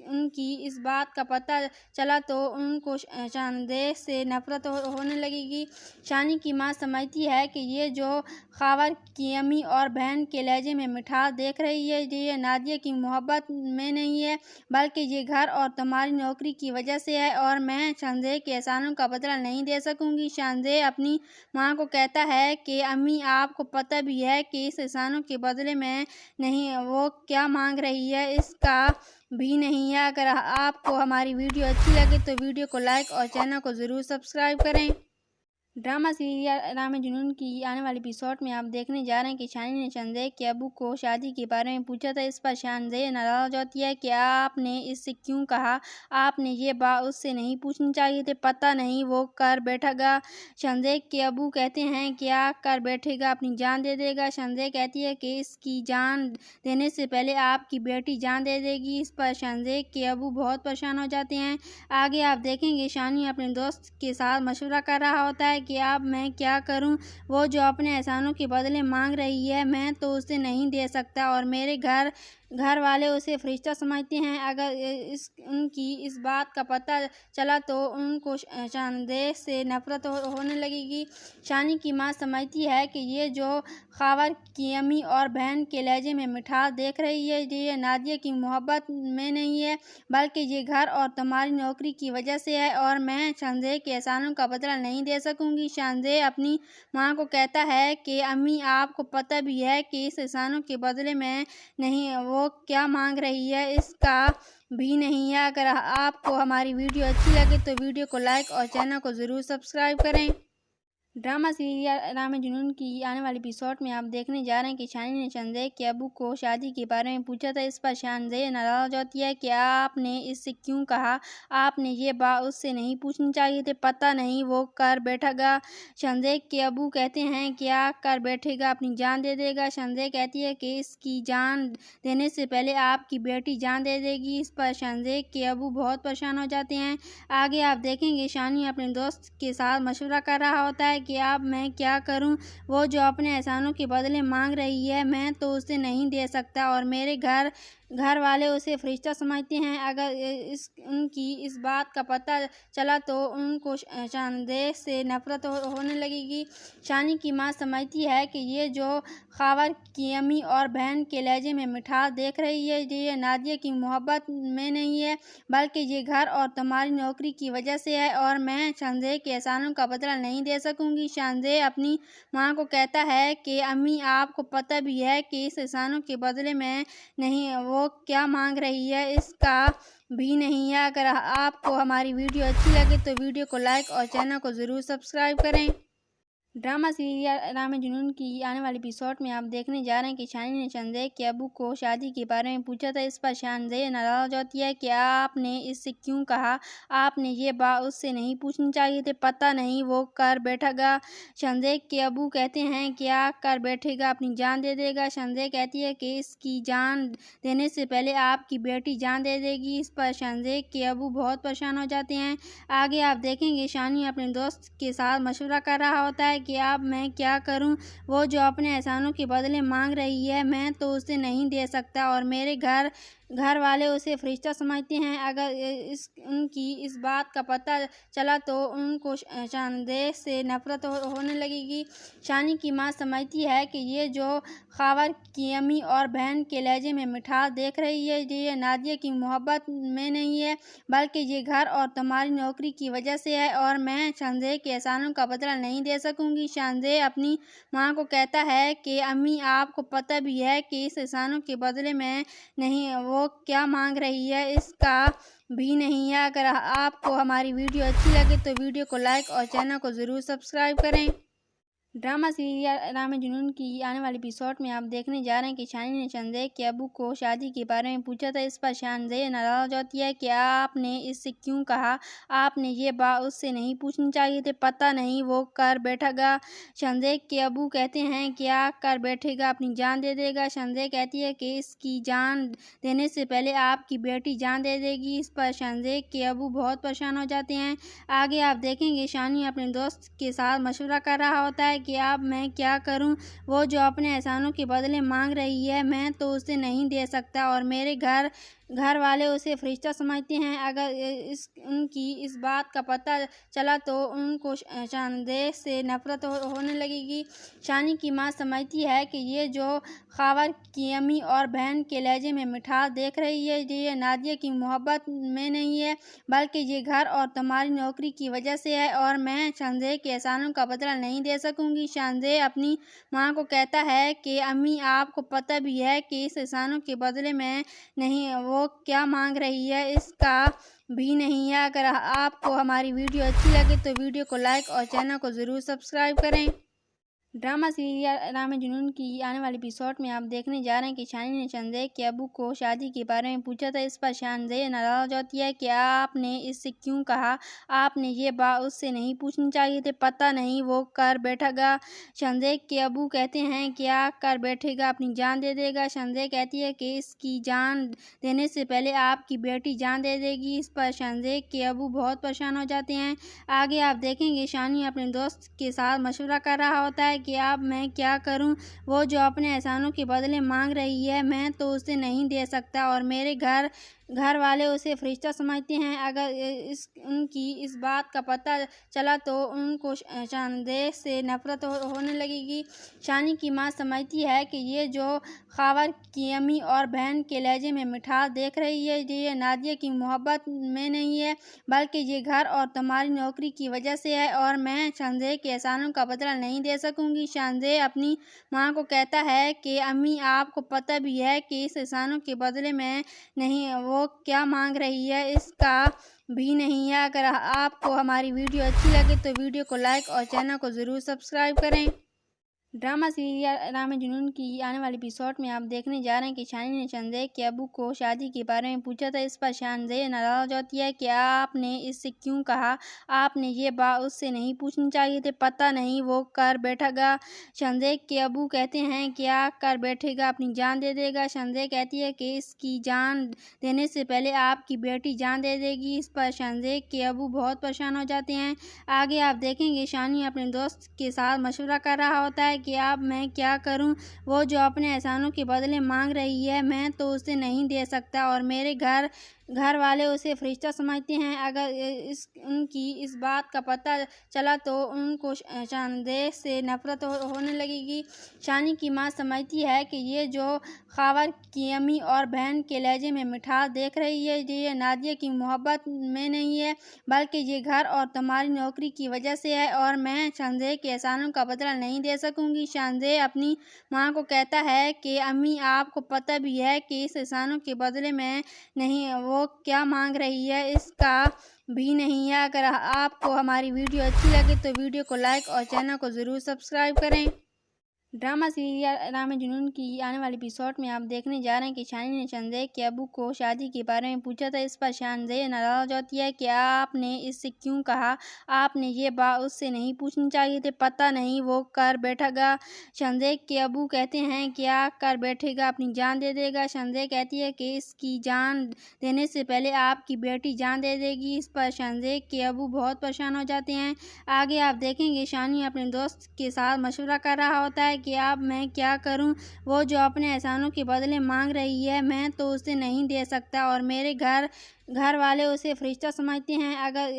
उनकी इस बात का पता चला तो उनको शानदेह से नफरत होने लगेगी। शानी की माँ समझती है कि ये जो खबर की अम्मी और बहन के लहजे में मिठास देख रही है, ये नादिया की मोहब्बत में नहीं है, बल्कि ये घर और तुम्हारी नौकरी की वजह से है, और मैं शानदेह के एहसानों का बदला नहीं दे सकूंगी। शानदेह अपनी माँ को कहता है कि अम्मी, आपको पता भी है कि इस एहसानों के बदले में नहीं, वो क्या मांग रही है इसका भी नहीं है। अगर आपको हमारी वीडियो अच्छी लगे तो वीडियो को लाइक और चैनल को ज़रूर सब्सक्राइब करें। ड्रामा सीरियल रामे जुनून की आने वाले एपिसोड में आप देखने जा रहे हैं कि शानी ने शानदेह के अबू को शादी के बारे में पूछा था। इस पर शानदेह नाराज होती है कि आपने इससे क्यों कहा, आपने ये बात उससे नहीं पूछनी चाहिए थी, पता नहीं वो कर बैठेगा। शानदेह के अबू कहते हैं क्या कर बैठेगा, अपनी जान दे देगा। शानदेह कहती है कि इसकी जान देने से पहले आपकी बेटी जान दे देगी। इस पर शानदेह के अबू बहुत परेशान हो जाते हैं। आगे आप देखेंगे शानी अपने दोस्त के साथ मशवरा कर रहा होता है कि अब मैं क्या करूं, वो जो अपने एहसानों के बदले मांग रही है मैं तो उसे नहीं दे सकता, और मेरे घर वाले उसे फरिश्ता समझते हैं। अगर उनकी इस बात का पता चला तो उनको शानदेह से नफरत होने लगेगी। शानी की माँ समझती है कि ये जो खबर की अम्मी और बहन के लहजे में मिठास देख रही है, ये नादिया की मोहब्बत में नहीं है, बल्कि ये घर और तुम्हारी नौकरी की वजह से है, और मैं शानदेह के एहसानों का बदला नहीं दे सकूंगी। शानदेह अपनी माँ को कहता है कि अम्मी, आपको पता भी है कि इस एहसानों के बदले में नहीं, वो क्या मांग रही है इसका भी नहीं है। अगर आपको हमारी वीडियो अच्छी लगे तो वीडियो को लाइक और चैनल को ज़रूर सब्सक्राइब करें। ड्रामा सीरियल रामे जुनून की आने वाले एपिसोड में आप देखने जा रहे हैं कि शानी ने शानदेह के अबू को शादी के बारे में पूछा था। इस पर शानदेह नाराज होती है कि आपने इससे क्यों कहा, आपने ये बात उससे नहीं पूछनी चाहिए थी, पता नहीं वो कर बैठेगा। शानदेह के अबू कहते हैं क्या कर बैठेगा, अपनी जान दे देगा। शानदेह कहती है कि इसकी जान देने से पहले आपकी बेटी जान दे देगी। इस पर शानदेह के अबू बहुत परेशान हो जाते हैं। आगे आप देखेंगे शानी अपने दोस्त के साथ मशवरा कर रहा होता है कि अब मैं क्या करूं, वो जो अपने एहसानों के बदले मांग रही है मैं तो उसे नहीं दे सकता, और मेरे घर वाले उसे फरिश्ता समझते हैं। अगर उनकी इस बात का पता चला तो उनको शानदेह से नफरत होने लगेगी। शानी की माँ समझती है कि ये जो खबर की अम्मी और बहन के लहजे में मिठास देख रही है, ये नादिया की मोहब्बत में नहीं है, बल्कि ये घर और तुम्हारी नौकरी की वजह से है, और मैं शानदेह के एहसानों का बदला नहीं दे सकूंगी। शानदेह अपनी माँ को कहता है कि अम्मी, आपको पता भी है कि इस एहसानों के बदले में नहीं, वो क्या मांग रही है इसका भी नहीं है। अगर आपको हमारी वीडियो अच्छी लगे तो वीडियो को लाइक और चैनल को ज़रूर सब्सक्राइब करें। ड्रामा सीरियल रामे जुनून की आने वाले एपिसोड में आप देखने जा रहे हैं कि शानी ने शानदेह के अबू को शादी के बारे में पूछा था। इस पर शानदेह नाराज होती है कि आपने इससे क्यों कहा, आपने ये बात उससे नहीं पूछनी चाहिए थी, पता नहीं वो कर बैठेगा। शानदेह के अबू कहते हैं क्या कर बैठेगा, अपनी जान दे देगा। शानदेह कहती है कि इसकी जान देने से पहले आपकी बेटी जान दे देगी। इस पर शानदेह के अबू बहुत परेशान हो जाते हैं। आगे आप देखेंगे शानी अपने दोस्त के साथ मशवरा कर रहा होता है کہ اب میں کیا کروں؟ وہ جو اپنے احسانوں کے بدلے مانگ رہی ہے میں تو اسے نہیں دے سکتا اور میرے گھر والے اسے فرشتہ سمجھتے ہیں۔ اگر ان کی اس بات کا پتہ چلا تو ان کو شاندے سے نفرت ہونے لگے گی۔ شانی کی ماں سمجھتی ہے کہ یہ جو خاور کی امی اور بہن کے لہجے میں مٹھاس دیکھ رہی ہے یہ نادیہ کی محبت میں نہیں ہے بلکہ یہ گھر اور تمہاری نوکری کی وجہ سے ہے اور میں شاندے کے احسانوں کا بدلہ نہیں دے سکوں گی۔ شاندے اپنی ماں کو کہتا ہے کہ امی آپ کو پتہ بھی ہے کہ اس احسانوں کے بدلے میں نہیں وہ کیا مانگ رہی ہے اس کا بھی نہیں ہے۔ اگر آپ کو ہماری ویڈیو اچھی لگے تو ویڈیو کو لائک اور چینل کو ضرور سبسکرائب کریں۔ ڈرامہ سیریل رام جنون کی آنے والی ایپیسوڈ میں آپ دیکھنے جا رہے ہیں کہ شانی نے شاندے کے ابو کو شادی کے بارے میں پوچھا تھا۔ اس پر شاندے ناراض ہوتی ہے کہ آپ نے اس سے کیوں کہا؟ آپ نے یہ بات اس سے نہیں پوچھنی چاہیے تھی، پتہ نہیں وہ کر بیٹھے گا۔ شاندے کے ابو کہتے ہیں کیا کر بیٹھے گا؟ اپنی جان دے دے گا۔ شاندے کہتی ہے کہ اس کی جان دینے سے پہلے آپ کی بیٹی جان دے دے گی۔ اس پر شاندے کے ابو بہت پریشان ہو جاتے ہیں۔ آگے آپ دیکھیں گے شانی اپنے دوست کے ساتھ مشورہ کر رہا ہوتا ہے کہ اب میں کیا کروں؟ وہ جو اپنے احسانوں کے بدلے مانگ رہی ہے میں تو اسے نہیں دے سکتا اور میرے گھر والے اسے فرشتہ سمجھتے ہیں۔ اگر ان کی اس بات کا پتہ چلا تو ان کو شاندے سے نفرت ہونے لگے گی۔ شانی کی ماں سمجھتی ہے کہ یہ جو خاور کی امی اور بہن کے لہجے میں مٹھاس دیکھ رہی ہے یہ نادیہ کی محبت میں نہیں ہے بلکہ یہ گھر اور تمہاری نوکری کی وجہ سے ہے اور میں شاندے کے احسانوں کا بدلہ نہیں دے سکوں گی۔ شاندے اپنی ماں کو کہتا ہے کہ امی آپ کو پتہ بھی ہے کہ اس احسانوں کے بدلے میں نہیں وہ کیا مانگ رہی ہے اس کا بھی نہیں ہے۔ اگر آپ کو ہماری ویڈیو اچھی لگے تو ویڈیو کو لائک اور چینل کو ضرور سبسکرائب کریں۔ ڈرامہ سیریل رام جنون کی آنے والی ایپیسوڈ میں آپ دیکھنے جا رہے ہیں کہ شانی نے شاندے کے ابو کو شادی کے بارے میں پوچھا تھا۔ اس پر شاندے ناراض ہوتی ہے کہ آپ نے اس سے کیوں کہا؟ آپ نے یہ بات اس سے نہیں پوچھنی چاہیے تھی، پتہ نہیں وہ کر بیٹھے گا۔ شاندے کے ابو کہتے ہیں کیا کر بیٹھے گا؟ اپنی جان دے دے گا۔ شاندے کہتی ہے کہ اس کی جان دینے سے پہلے آپ کی بیٹی جان دے دے گی۔ اس پر شاندے کے ابو بہت پریشان ہو جاتے ہیں۔ آگے آپ دیکھیں گے شانی اپنے دوست کے ساتھ مشورہ کر رہا ہوتا ہے کہ اب میں کیا کروں؟ وہ جو اپنے احسانوں کے بدلے مانگ رہی ہے میں تو اسے نہیں دے سکتا اور میرے گھر والے اسے فرشتہ سمجھتے ہیں۔ اگر ان کی اس بات کا پتہ چلا تو ان کو شاندے سے نفرت ہونے لگے گی۔ شانی کی ماں سمجھتی ہے کہ یہ جو خاور کی امی اور بہن کے لہجے میں مٹھاس دیکھ رہی ہے یہ نادیہ کی محبت میں نہیں ہے بلکہ یہ گھر اور تمہاری نوکری کی وجہ سے ہے اور میں شاندے کے احسانوں کا بدلہ نہیں دے سکوں گی۔ شاندے اپنی ماں کو کہتا ہے کہ امی آپ کو پتہ بھی ہے کہ اس احسانوں کے بدلے میں نہیں وہ کیا مانگ رہی ہے اس کا بھی نہیں ہے۔ اگر آپ کو ہماری ویڈیو اچھی لگے تو ویڈیو کو لائک اور چینل کو ضرور سبسکرائب کریں۔ ڈرامہ سیریل رام جنون کی آنے والی ایپیسوڈ میں آپ دیکھنے جا رہے ہیں کہ شانی نے شاندے کے ابو کو شادی کے بارے میں پوچھا تھا۔ اس پر شاندے ناراض ہوتی ہے کہ آپ نے اس سے کیوں کہا؟ آپ نے یہ بات اس سے نہیں پوچھنی چاہیے تھی، پتہ نہیں وہ کر بیٹھے گا۔ شاندے کے ابو کہتے ہیں کیا کر بیٹھے گا؟ اپنی جان دے دے گا۔ شاندے کہتی ہے کہ اس کی جان دینے سے پہلے آپ کی بیٹی جان دے دے گی۔ اس پر شاندے کے ابو بہت پریشان ہو جاتے ہیں۔ آگے آپ دیکھیں گے شانی اپنے دوست کے ساتھ مشورہ کر رہا ہوتا ہے کہ اب میں کیا کروں؟ وہ جو اپنے احسانوں کے بدلے مانگ رہی ہے میں تو اسے نہیں دے سکتا اور میرے گھر والے اسے فرشتہ سمجھتے ہیں۔ اگر ان کی اس بات کا پتہ چلا تو ان کو شاندے سے نفرت ہونے لگے گی۔ شانی کی ماں سمجھتی ہے کہ یہ جو خاور کی امی اور بہن کے لہجے میں مٹھاس دیکھ رہی ہے یہ نادیہ کی محبت میں نہیں ہے بلکہ یہ گھر اور تمہاری نوکری کی وجہ سے ہے اور میں شاندے کے احسانوں کا بدلہ نہیں دے سکوں گی۔ شاندے اپنی ماں کو کہتا ہے کہ امی آپ کو پتہ بھی ہے کہ اس احسانوں کے بدلے میں نہیں وہ کیا مانگ رہی ہے اس کا بھی نہیں ہے۔ اگر آپ کو ہماری ویڈیو اچھی لگے تو ویڈیو کو لائک اور چینل کو ضرور سبسکرائب کریں۔ ड्रामा सीरियल राम जुनून की आने वाले एपिसोड में आप देखने जा रहे हैं कि शानी ने संजय के अबू को शादी के बारे में पूछा था। इस पर संजय नाराज होती है कि आपने इससे क्यों कहा, आपने ये बात उससे नहीं पूछनी चाहिए थी, पता नहीं वो कर बैठेगा। संजय के अबू कहते हैं क्या कर बैठेगा, अपनी जान दे देगा। संजय कहती है कि इसकी जान देने से पहले आपकी बेटी जान दे देगी। इस पर संजय के अबू बहुत परेशान हो जाते हैं। आगे आप देखेंगे शानी अपने दोस्त के साथ मशवरा कर रहा होता है कि अब मैं क्या करूं, वो जो अपने एहसानों के बदले मांग रही है मैं तो उसे नहीं दे सकता और मेरे घर वाले उसे फरिश्ता समझते हैं। अगर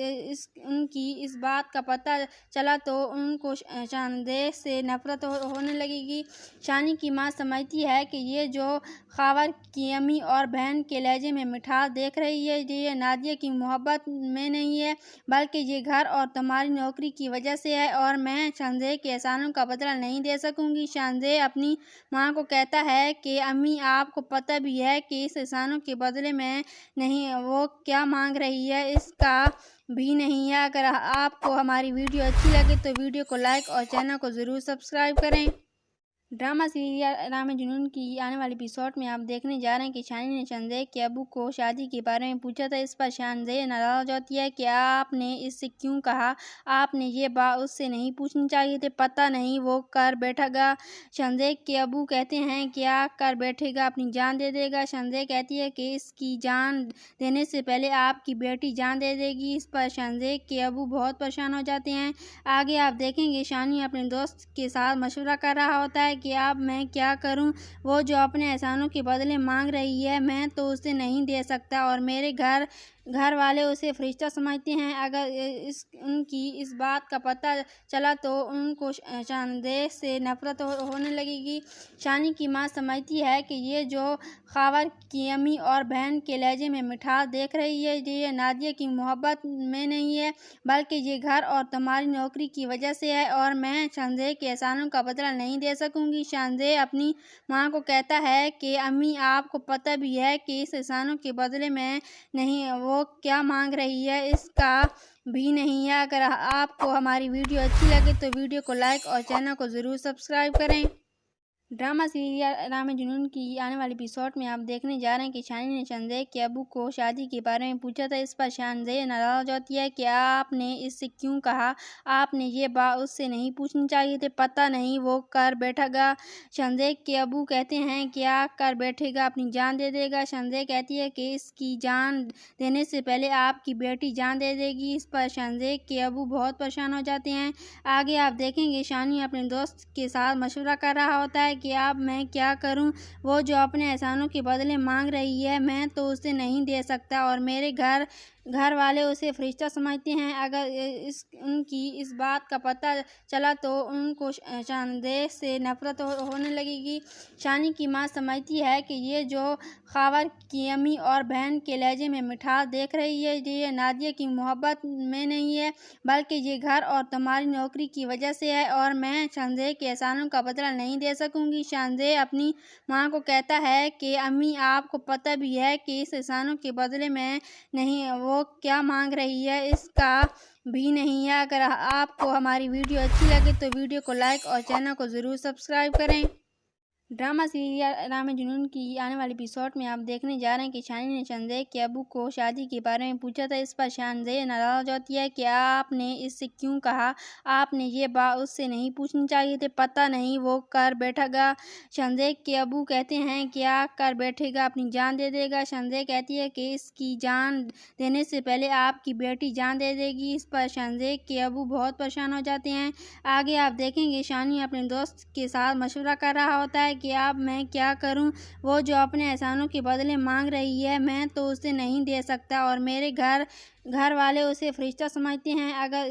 उनकी इस बात का पता चला तो उनको संदेह से नफरत होने लगेगी। शानी की माँ समझती है कि ये जो खबर की अम्मी और बहन के लहजे में मिठास देख रही है ये नादिया की मोहब्बत में नहीं है, बल्कि ये घर और तुम्हारी नौकरी की वजह से है और मैं संजय के एहसानों का बदला नहीं दे सकूंगी। संजय अपनी माँ को कहता है कि अम्मी आपको पता भी है कि इस एहसानों के बदले में नहीं वो क्या मांग रही है, इसका भी नहीं है। अगर आपको हमारी वीडियो अच्छी लगे तो वीडियो को लाइक और चैनल को ज़रूर सब्सक्राइब करें। ड्रामा सीरियल राम जुनून की आने वाले एपिसोड में आप देखने जा रहे हैं कि शानी ने संजय के अबू को शादी के बारे में पूछा था। इस पर संजय नाराज होती है कि आपने इससे क्यों कहा, आपने ये बात उससे नहीं पूछनी चाहिए थी, पता नहीं वो कर बैठेगा। संजय के अबू कहते हैं क्या कर बैठेगा, अपनी जान दे देगा। संजय कहती है कि इसकी जान देने से पहले आपकी बेटी जान दे देगी। इस पर संजय के अबू बहुत परेशान हो जाते हैं। आगे आप देखेंगे शानी अपने दोस्त के साथ मशवरा कर रहा होता है कि अब मैं क्या करूं, वो जो अपने एहसानों के बदले मांग रही है मैं तो उसे नहीं दे सकता और मेरे घर वाले उसे फरिश्ता समझते हैं। अगर उनकी इस बात का पता चला तो उनको संदेह से नफरत होने लगेगी। शानी की माँ समझती है कि ये जो खबर की अम्मी और बहन के लहजे में मिठास देख रही है ये नादिया की मोहब्बत में नहीं है, बल्कि ये घर और तुम्हारी नौकरी की वजह से है और मैं संजय के एहसानों का बदला नहीं दे सकूंगी। संजय अपनी माँ को कहता है कि अम्मी आपको पता भी है कि इस एहसानों के बदले में नहीं वो क्या मांग रही है, इसका भी नहीं है। अगर आपको हमारी वीडियो अच्छी लगे तो वीडियो को लाइक और चैनल को ज़रूर सब्सक्राइब करें। ड्रामा सीरियल राम जुनून की आने वाले एपिसोड में आप देखने जा रहे हैं कि शानी ने संजय के अबू को शादी के बारे में पूछा था। इस पर संजय नाराज होती है कि आपने इससे क्यों कहा, आपने ये बात उससे नहीं पूछनी चाहिए थी, पता नहीं वो कर बैठेगा। संजय के अबू कहते हैं क्या कर बैठेगा, अपनी जान दे देगा। संजय कहती है कि इसकी जान देने से पहले आपकी बेटी जान दे देगी। इस पर संजय के अबू बहुत परेशान हो जाते हैं। आगे आप देखेंगे शानी अपने दोस्त के साथ मशवरा कर रहा होता है कि अब मैं क्या करूं, वो जो अपने एहसानों के बदले मांग रही है मैं तो उसे नहीं दे सकता और मेरे घर वाले उसे फरिश्ता समझते हैं। अगर उनकी इस बात का पता चला तो उनको संदेह से नफरत होने लगेगी। शानी की माँ समझती है कि ये जो खबर की अम्मी और बहन के लहजे में मिठास देख रही है ये नादिया की मोहब्बत में नहीं है, बल्कि ये घर और तुम्हारी नौकरी की वजह से है और मैं संजय के एहसानों का बदला नहीं दे सकूंगी। संजय अपनी माँ को कहता है कि अम्मी आपको पता भी है कि इस एहसानों के बदले में नहीं वो क्या मांग रही है, इसका भी नहीं है। अगर आपको हमारी वीडियो अच्छी लगे तो वीडियो को लाइक और चैनल को ज़रूर सब्सक्राइब करें। ड्रामा सीरियल राम जुनून की आने वाले एपिसोड में आप देखने जा रहे हैं कि शानी ने संजय के अबू को शादी के बारे में पूछा था। इस पर संजय नाराज होती है कि आपने इससे क्यों कहा, आपने ये बात उससे नहीं पूछनी चाहिए थी, पता नहीं वो कर बैठेगा। संजय के अबू कहते हैं क्या कर बैठेगा, अपनी जान दे देगा। संजय कहती है कि इसकी जान देने से पहले आपकी बेटी जान दे देगी। इस पर संजय के अबू बहुत परेशान हो जाते हैं। आगे आप देखेंगे शानी अपने दोस्त के साथ मशवरा कर रहा होता है कि अब मैं क्या करूं, वो जो अपने एहसानों के बदले मांग रही है मैं तो उसे नहीं दे सकता और मेरे घर वाले उसे फरिश्ता समझते हैं। अगर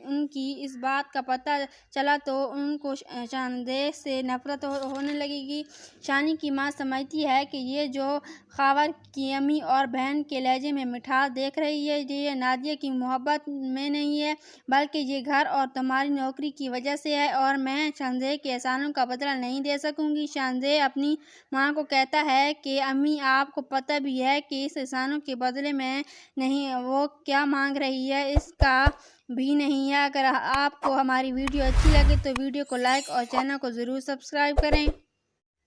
उनकी इस बात का पता चला तो उनको संदेह से नफरत होने लगेगी। शानी की माँ समझती है कि ये जो खबर की अम्मी और बहन के लहजे में मिठास देख रही है ये नादिया की मोहब्बत में नहीं है, बल्कि ये घर और तुम्हारी नौकरी की वजह से है और मैं संजय के एहसानों का बदला नहीं दे सकूंगी। संजय अपनी माँ को कहता है कि अम्मी आपको पता भी है कि इस एहसानों के बदले में नहीं وہ کیا مانگ رہی ہے اس کا بھی نہیں ہے۔ اگر آپ کو ہماری ویڈیو اچھی لگے تو ویڈیو کو لائک اور چینل کو ضرور سبسکرائب کریں۔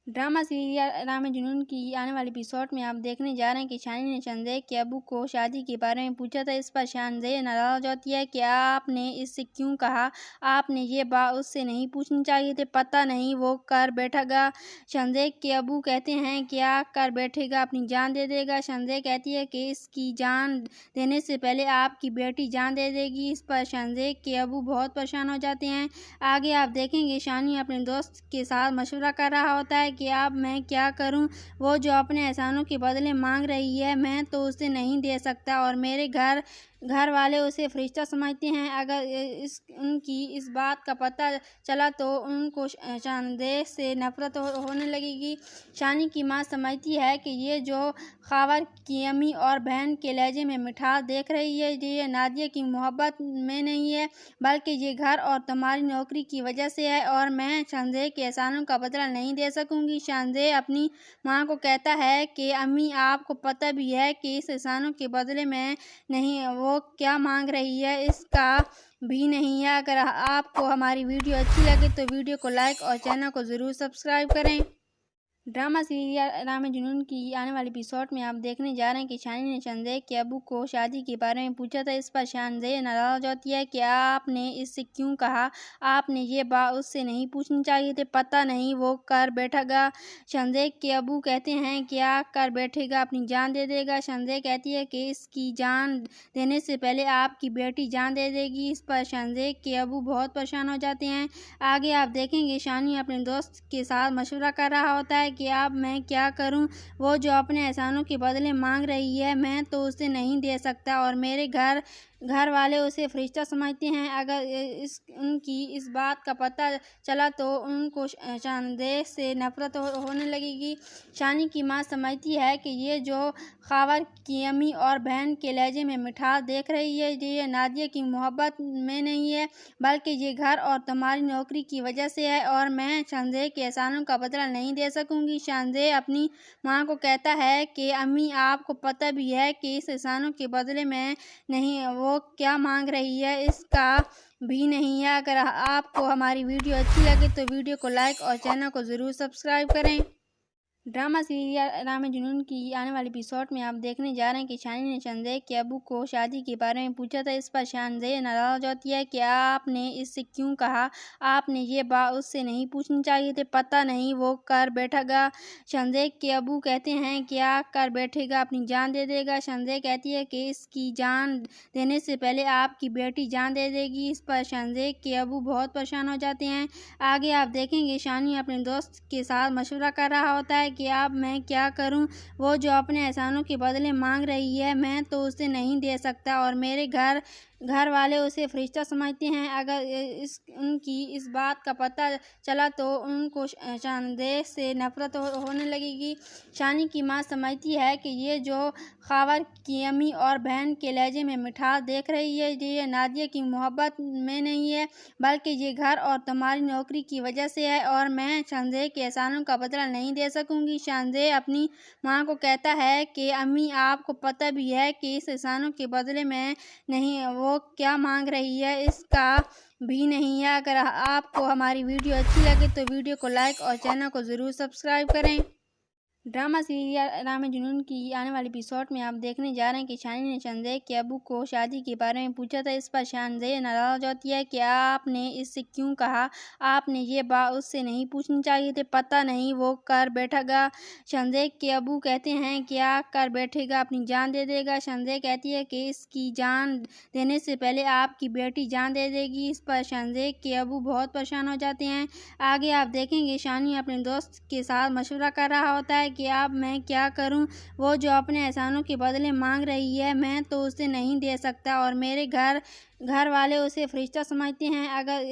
ڈرامہ سیریل رام جنون کی آنے والی ایپیسوڈ میں آپ دیکھنے جا رہے ہیں کہ شانی نے چندے کے ابو کو شادی کے بارے میں پوچھا تھا۔ اس پر شانزیہ ناراض ہوتی ہے کہ آپ نے اس سے کیوں کہا، آپ نے یہ بات اس سے نہیں پوچھنی چاہیے تھی، پتہ نہیں وہ کر بیٹھے گا۔ شانزیہ کے ابو کہتے ہیں کیا کر بیٹھے گا، اپنی جان دے دے گا۔ شانزیہ کہتی ہے کہ اس کی جان دینے سے پہلے آپ کی بیٹی جان دے دے گی۔ اس پر شانزیہ کے ابو بہت پریشان ہو جاتے ہیں۔ آگے آپ دیکھیں گے شانی اپنے دوست کے ساتھ مشورہ کر رہا ہوتا ہے کہ اب میں کیا کروں، وہ جو اپنے احسانوں کے بدلے مانگ رہی ہے میں تو اسے نہیں دے سکتا اور میرے گھر والے اسے فرشتہ سمجھتے ہیں۔ اگر ان کی اس بات کا پتہ چلا تو ان کو شانزیہ سے نفرت ہونے لگے گی۔ شانی کی ماں سمجھتی ہے کہ یہ جو خاور کی امی اور بہن کے لہجے میں مٹھاس دیکھ رہی ہے یہ نادیہ کی محبت میں نہیں ہے بلکہ یہ گھر اور تمہاری نوکری کی وجہ سے ہے اور میں شانزیہ کے احسانوں کا بدلہ نہیں دے سکوں گی۔ شانزیہ اپنی ماں کو کہتا ہے کہ امی آپ کو پتہ بھی ہے کہ اس احسانوں کے بدلے میں نہیں وہ کیا مانگ رہی ہے اس کا بھی نہیں ہے۔ اگر آپ کو ہماری ویڈیو اچھی لگے تو ویڈیو کو لائک اور چینل کو ضرور سبسکرائب کریں۔ ڈرامہ سیریل رام جنون کی آنے والی ایپیسوڈ میں آپ دیکھنے جا رہے ہیں کہ شانی نے چندے کے ابو کو شادی کے بارے میں پوچھا تھا۔ اس پر شانزیہ ناراض ہوتی ہے کہ آپ نے اس سے کیوں کہا، آپ نے یہ بات اس سے نہیں پوچھنی چاہیے تھی، پتہ نہیں وہ کر بیٹھے گا۔ شانزیہ کے ابو کہتے ہیں کیا کر بیٹھے گا، اپنی جان دے دے گا۔ شانزیہ کہتی ہے کہ اس کی جان دینے سے پہلے آپ کی بیٹی جان دے دے گی۔ اس پر شانزیہ کے ابو بہت پریشان ہو جاتے ہیں۔ آگے آپ دیکھیں گے شانی اپنے دوست کے ساتھ مشورہ کر رہا ہوتا ہے کہ اب میں کیا کروں، وہ جو اپنے احسانوں کے بدلے مانگ رہی ہے میں تو اسے نہیں دے سکتا اور میرے گھر والے اسے فرشتہ سمجھتے ہیں۔ اگر ان کی اس بات کا پتہ چلا تو ان کو شانزیہ سے نفرت ہونے لگے گی۔ شانی کی ماں سمجھتی ہے کہ یہ جو خاور کی امی اور بہن کے لہجے میں مٹھاس دیکھ رہی ہے یہ نادیہ کی محبت میں نہیں ہے بلکہ یہ گھر اور تمہاری نوکری کی وجہ سے ہے اور میں شانزیہ کے احسانوں کا بدلہ نہیں دے سکوں گی۔ شانزیہ اپنی ماں کو کہتا ہے کہ امی آپ کو پتہ بھی ہے کہ اس احسانوں کے بدلے میں نہیں وہ کیا مانگ رہی ہے اس کا بھی نہیں ہے۔ اگر آپ کو ہماری ویڈیو اچھی لگے تو ویڈیو کو لائک اور چینل کو ضرور سبسکرائب کریں۔ ڈرامہ سیریل رام جنون کی آنے والی ایپیسوڈ میں آپ دیکھنے جا رہے ہیں کہ شانی نے چندے کے ابو کو شادی کے بارے میں پوچھا تھا۔ اس پر شانزیہ ناراض ہوتی ہے کہ آپ نے اس سے کیوں کہا، آپ نے یہ بات اس سے نہیں پوچھنی چاہیے تھی، پتہ نہیں وہ کر بیٹھے گا۔ شانزیہ کے ابو کہتے ہیں کیا کر بیٹھے گا، اپنی جان دے دے گا۔ شانزیہ کہتی ہے کہ اس کی جان دینے سے پہلے آپ کی بیٹی جان دے دے گی۔ اس پر شانزیہ کے ابو بہت پریشان ہو جاتے ہیں۔ آگے آپ دیکھیں گے شانی اپنے دوست کے ساتھ مشورہ کر رہا ہوتا ہے کہ اب میں کیا کروں، وہ جو اپنے احسانوں کے بدلے مانگ رہی ہے میں تو اسے نہیں دے سکتا اور میرے گھر والے اسے فرشتہ سمجھتے ہیں۔ اگر ان کی اس بات کا پتہ چلا تو ان کو شانزیہ سے نفرت ہونے لگے گی۔ شانی کی ماں سمجھتی ہے کہ یہ جو خاور کی امی اور بہن کے لہجے میں مٹھاس دیکھ رہی ہے یہ نادیہ کی محبت میں نہیں ہے بلکہ یہ گھر اور تمہاری نوکری کی وجہ سے ہے اور میں شانزیہ کے احسانوں کا بدلہ نہیں دے سکوں گی۔ شانزیہ اپنی ماں کو کہتا ہے کہ امی آپ کو پتہ بھی ہے کہ اس احسانوں کے بدلے میں نہیں وہ کیا مانگ رہی ہے اس کا بھی نہیں ہے۔ اگر آپ کو ہماری ویڈیو اچھی لگے تو ویڈیو کو لائک اور چینل کو ضرور سبسکرائب کریں۔ ڈرامہ سیریل رام جنون کی آنے والی ایپیسوڈ میں آپ دیکھنے جا رہے ہیں کہ شانی نے چندے کے ابو کو شادی کے بارے میں پوچھا تھا۔ اس پر شانزیہ ناراض ہوتی ہے کہ آپ نے اس سے کیوں کہا، آپ نے یہ بات اس سے نہیں پوچھنی چاہیے تھی، پتہ نہیں وہ کر بیٹھے گا۔ شانزیہ کے ابو کہتے ہیں کیا کر بیٹھے گا، اپنی جان دے دے گا۔ شانزیہ کہتی ہے کہ اس کی جان دینے سے پہلے آپ کی بیٹی جان دے دے گی۔ اس پر شانزیہ کے ابو بہت پریشان ہو جاتے ہیں۔ آگے آپ دیکھیں گے شانی اپنے دوست کے ساتھ مشورہ کر رہا ہوتا ہے کہ اب میں کیا کروں، وہ جو اپنے احسانوں کے بدلے مانگ رہی ہے میں تو اسے نہیں دے سکتا اور میرے घर वाले उसे फरिश्ता समझते हैं। अगर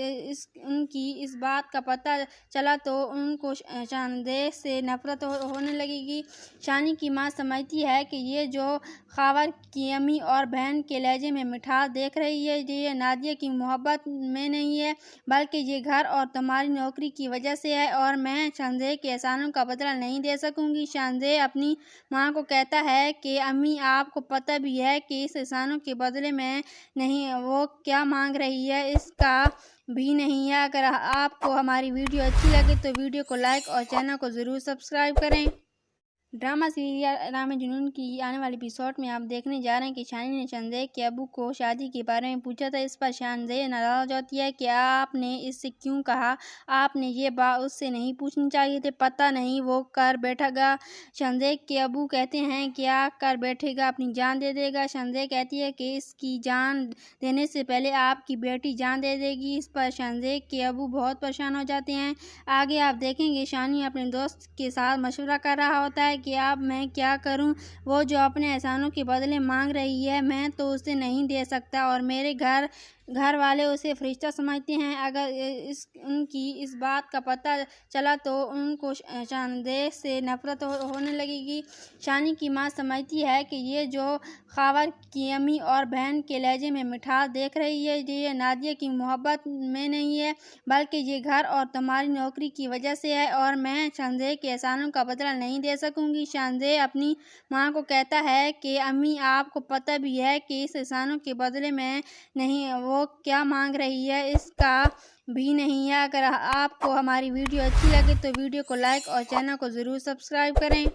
उनकी इस बात का पता चला तो उनको शानदेह से नफरत होने लगेगी। शानी की माँ समझती है कि ये जो खबर की अम्मी और बहन के लहजे में मिठास देख रही है, ये नादिया की मोहब्बत में नहीं है, बल्कि ये घर और तुम्हारी नौकरी की वजह से है, और मैं शानदेह के एहसानों का बदला नहीं दे सकूंगी। शानदेह अपनी माँ को कहता है कि अम्मी, आपको पता भी है कि इस एहसानों के बदले में नहीं, वो क्या मांग रही है इसका भी नहीं है। अगर आपको हमारी वीडियो अच्छी लगे तो वीडियो को लाइक और चैनल को ज़रूर सब्सक्राइब करें। ड्रामा सीरियल रामे जुनून की आने वाले एपिसोड में आप देखने जा रहे हैं कि शानी ने शानदेह के अबू को शादी के बारे में पूछा था। इस पर शानदेह नाराज होती है कि आपने इससे क्यों कहा, आपने ये बात उससे नहीं पूछनी चाहिए थी, पता नहीं वो कर बैठेगा। शानदेह के अबू कहते हैं क्या कर बैठेगा, अपनी जान दे देगा। शानदेह कहती है कि इसकी जान देने से पहले आपकी बेटी जान दे देगी। इस पर शानदेह के अबू बहुत परेशान हो जाते हैं। आगे आप देखेंगे शानी अपने दोस्त के साथ मशवरा कर रहा होता है कि अब मैं क्या करूं, वो जो अपने एहसानों के बदले मांग रही है मैं तो उसे नहीं दे सकता, और मेरे घर वाले उसे फरिश्ता समझते हैं। अगर उनकी इस बात का पता चला तो उनको शानदेह से नफरत होने लगेगी। शानी की माँ समझती है कि ये जो खबर की अम्मी और बहन के लहजे में मिठास देख रही है, ये नादिया की मोहब्बत में नहीं है, बल्कि ये घर और तुम्हारी नौकरी की वजह से है, और मैं शानदेह के एहसानों का बदला नहीं दे सकूंगी। शानदेह अपनी माँ को कहता है कि अम्मी, आपको पता भी है कि इस एहसानों के बदले में नहीं, वो क्या मांग रही है इसका भी नहीं है। अगर आपको हमारी वीडियो अच्छी लगे तो वीडियो को लाइक और चैनल को ज़रूर सब्सक्राइब करें।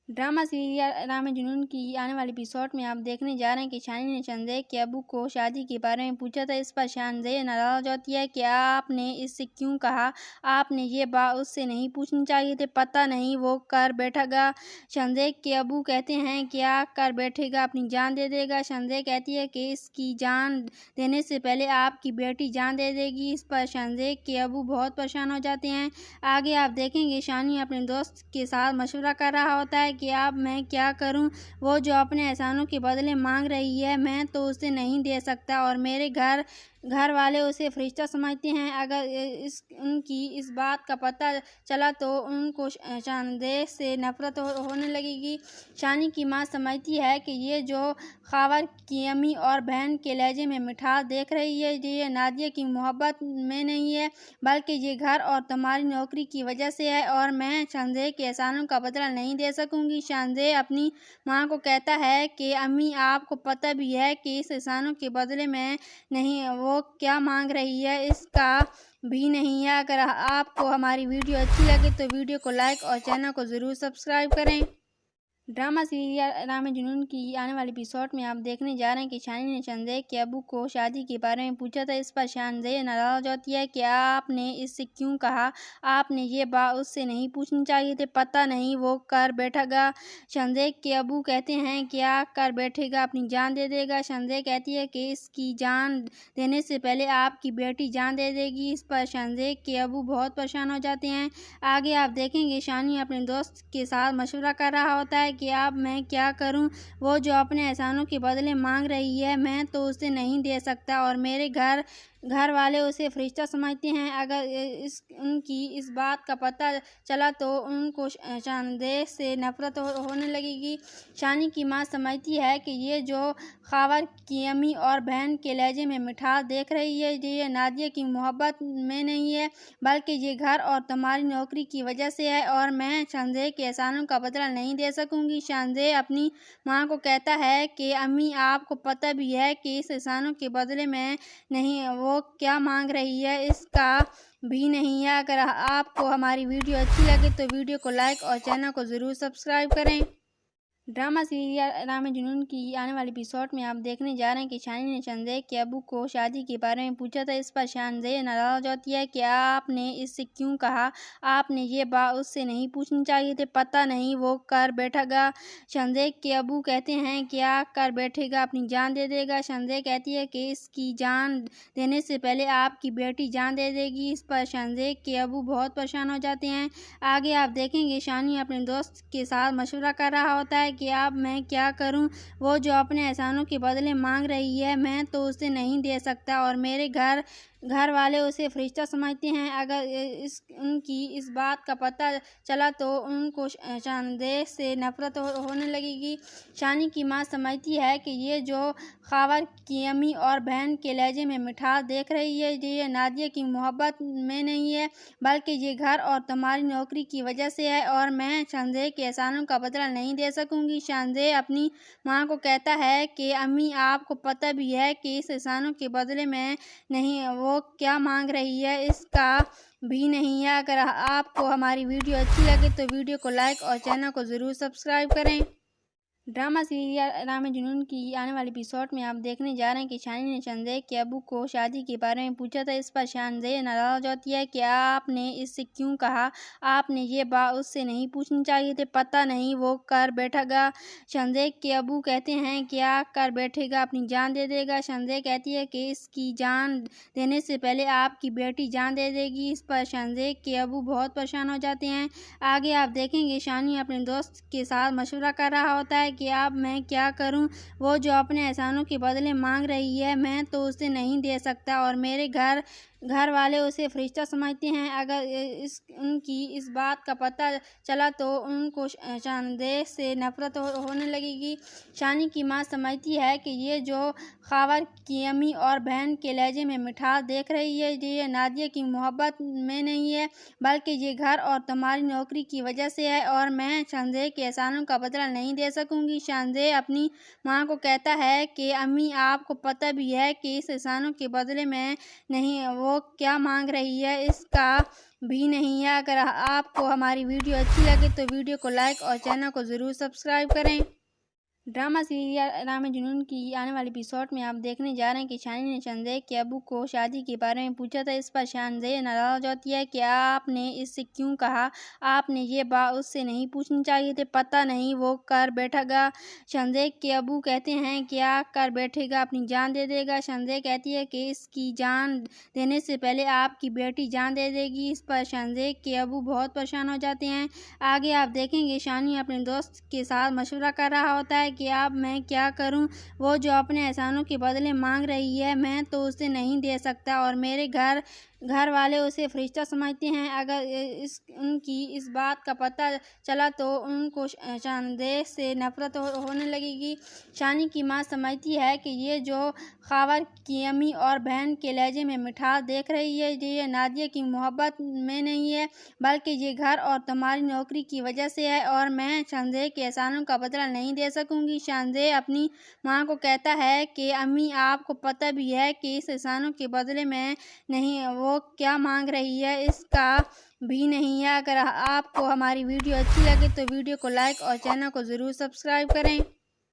ड्रामा सीरियल रामे जुनून की आने वाले एपिसोड में आप देखने जा रहे हैं कि शानी ने शानदेह के अबू को शादी के बारे में पूछा था। इस पर शानदेह नाराज होती है कि आपने इससे क्यों कहा, आपने ये बात उससे नहीं पूछनी चाहिए थी, पता नहीं वो कर बैठेगा। शानदेह के अबू कहते हैं क्या कर बैठेगा, अपनी जान दे देगा। शानदेह कहती है कि इसकी जान देने से पहले आपकी बेटी जान दे देगी। इस पर शानदेह के अबू बहुत परेशान हो जाते हैं। आगे आप देखेंगे शानी अपने दोस्त के साथ मशवरा कर रहा होता है कि अब मैं क्या करूं, वो जो अपने एहसानों के बदले मांग रही है मैं तो उसे नहीं दे सकता, और मेरे घर वाले उसे फरिश्ता समझते हैं। अगर उनकी इस बात का पता चला तो उनको शानदेह से नफरत होने लगेगी। शानी की माँ समझती है कि ये जो खबर की अम्मी और बहन के लहजे में मिठास देख रही है, ये नादिया की मोहब्बत में नहीं है, बल्कि ये घर और तुम्हारी नौकरी की वजह से है, और मैं शानदेह के एहसानों का बदला नहीं दे सकूंगी। शानदेह अपनी माँ को कहता है कि अम्मी, आपको पता भी है कि इस एहसानों के बदले में नहीं, वो क्या मांग रही है इसका भी नहीं है। अगर आपको हमारी वीडियो अच्छी लगे तो वीडियो को लाइक और चैनल को ज़रूर सब्सक्राइब करें। ड्रामा सीरियल रामे जुनून की आने वाले एपिसोड में आप देखने जा रहे हैं कि शानी ने शानदेह के अबू को शादी के बारे में पूछा था। इस पर शानदेह नाराज होती है कि आपने इससे क्यों कहा, आपने ये बात उससे नहीं पूछनी चाहिए थी, पता नहीं वो कर बैठेगा। शानदेह के अबू कहते हैं क्या कर बैठेगा, अपनी जान दे देगा। शानदेह कहती है कि इसकी जान देने से पहले आपकी बेटी जान दे देगी। इस पर शानदेह के अबू बहुत परेशान हो जाते हैं। आगे आप देखेंगे शानी अपने दोस्त के साथ मशवरा कर रहा होता है कि अब मैं क्या करूं, वो जो अपने एहसानों के बदले मांग रही है मैं तो उसे नहीं दे सकता, और मेरे घर वाले उसे फरिश्ता समझते हैं। अगर उनकी इस बात का पता चला तो उनको शानदेह से नफरत होने लगेगी। शानी की माँ समझती है कि ये जो खबर की अम्मी और बहन के लहजे में मिठास देख रही है, ये नादिया की मोहब्बत में नहीं है, बल्कि ये घर और तुम्हारी नौकरी की वजह से है, और मैं शानदेह के एहसानों का बदला नहीं दे सकूंगी। शानदेह अपनी माँ को कहता है कि अम्मी, आपको पता भी है कि इस एहसानों के बदले में नहीं, वो क्या मांग रही है इसका भी नहीं है। अगर आपको हमारी वीडियो अच्छी लगे तो वीडियो को लाइक और चैनल को ज़रूर सब्सक्राइब करें। ड्रामा सीरियल रामे जुनून की आने वाले एपिसोड में आप देखने जा रहे हैं कि शानी ने शानदेह के अबू को शादी के बारे में पूछा था। इस पर शानदेह नाराज होती है कि आपने इससे क्यों कहा, आपने ये बात उससे नहीं पूछनी चाहिए थी, पता नहीं वो कर बैठेगा। शानदेह के अबू कहते हैं क्या कर बैठेगा, अपनी जान दे देगा। शानदेह कहती है कि इसकी जान देने से पहले आपकी बेटी जान दे देगी। इस पर शानदेह के अबू बहुत परेशान हो जाते हैं। आगे आप देखेंगे शानी अपने दोस्त के साथ मशवरा कर रहा होता है है कि अब मैं क्या करूं? वो जो अपने एहसानों के बदले मांग रही है, मैं तो उसे नहीं दे सकता और मेरे घर वाले उसे फरिश्ता समझते हैं। अगर उनकी इस बात का पता चला तो उनको शानदेह से नफरत होने लगेगी। शानी की माँ समझती है कि ये जो ख़ावर की अम्मी और बहन के लहजे में मिठास देख रही है, ये नादिया की मोहब्बत में नहीं है, बल्कि ये घर और तुम्हारी नौकरी की वजह से है, और मैं शानदेह के एहसानों का बदला नहीं दे सकूंगी। शानदेह अपनी माँ को कहता है कि अम्मी, आपको पता भी है कि इस एहसानों के बदले में नहीं, वो क्या मांग रही है इसका भी नहीं है। अगर आपको हमारी वीडियो अच्छी लगे तो वीडियो को लाइक और चैनल को ज़रूर सब्सक्राइब करें। ड्रामा सीरियल राम जुनून की आने वाले एपिसोड में आप देखने जा रहे हैं कि शानी ने शानदेह के अबू को शादी के बारे में पूछा था। इस पर शानदेह नाराज होती है कि आपने इससे क्यों कहा, आपने ये बात उससे नहीं पूछनी चाहिए थी, पता नहीं वो कर बैठेगा। शानदेह के अबू कहते हैं क्या कर बैठेगा, अपनी जान दे देगा। शानदेह कहती है कि इसकी जान देने से पहले आपकी बेटी जान दे देगी। इस पर शानदेह के अबू बहुत परेशान हो जाते हैं। आगे आप देखेंगे शानी अपने दोस्त के साथ मशवरा कर रहा होता है कि अब मैं क्या करूं? वो जो अपने एहसानों के बदले मांग रही है, मैं तो उसे नहीं दे सकता और मेरे घर वाले उसे फरिश्ता समझते हैं। अगर उनकी इस बात का पता चला तो उनको शानदेह से नफरत होने लगेगी। शानी की माँ समझती है कि ये जो ख़ावर की अम्मी और बहन के लहजे में मिठास देख रही है, ये नादिया की मोहब्बत में नहीं है, बल्कि ये घर और तुम्हारी नौकरी की वजह से है, और मैं शानदेह के एहसानों का बदला नहीं दे सकूंगी। शानदेह अपनी माँ को कहता है कि अम्मी, आपको पता भी है कि इस एहसानों के बदले में नहीं, वो क्या मांग रही है इसका भी नहीं है। अगर आपको हमारी वीडियो अच्छी लगे तो वीडियो को लाइक और चैनल को ज़रूर सब्सक्राइब करें। ड्रामा सीरियल राम जुनून की आने वाले एपिसोड में आप देखने जा रहे हैं कि शानी ने शानदेह के अबू को शादी के बारे में पूछा था। इस पर शानदेह नाराज होती है कि आपने इससे क्यों कहा, आपने ये बात उससे नहीं पूछनी चाहिए थी, पता नहीं वो कर बैठेगा। शानदेह के अबू कहते हैं क्या कर बैठेगा, अपनी जान दे देगा। शानदेह कहती है कि इसकी जान देने से पहले आपकी बेटी जान दे देगी। इस पर शानदेह के अबू बहुत परेशान हो जाते हैं। आगे आप देखेंगे शानी अपने दोस्त के साथ मशवरा कर रहा होता है कि अब मैं क्या करूं? वो जो अपने एहसानों के बदले मांग रही है, मैं तो उसे नहीं दे सकता और मेरे घर वाले उसे फरिश्ता समझते हैं। अगर उनकी इस बात का पता चला तो उनको शानदेह से नफरत होने लगेगी। शानी की माँ समझती है कि ये जो ख़ावर की अम्मी और बहन के लहजे में मिठास देख रही है, ये नादिया की मोहब्बत में नहीं है, बल्कि ये घर और तुम्हारी नौकरी की वजह से है, और मैं शानदेह के एहसानों का बदला नहीं दे सकूंगी। शानदेह अपनी माँ को कहता है कि अम्मी, आपको पता भी है कि इस एहसानों के बदले में नहीं, वो क्या मांग रही है इसका भी नहीं है। अगर आपको हमारी वीडियो अच्छी लगे तो वीडियो को लाइक और चैनल को ज़रूर सब्सक्राइब करें।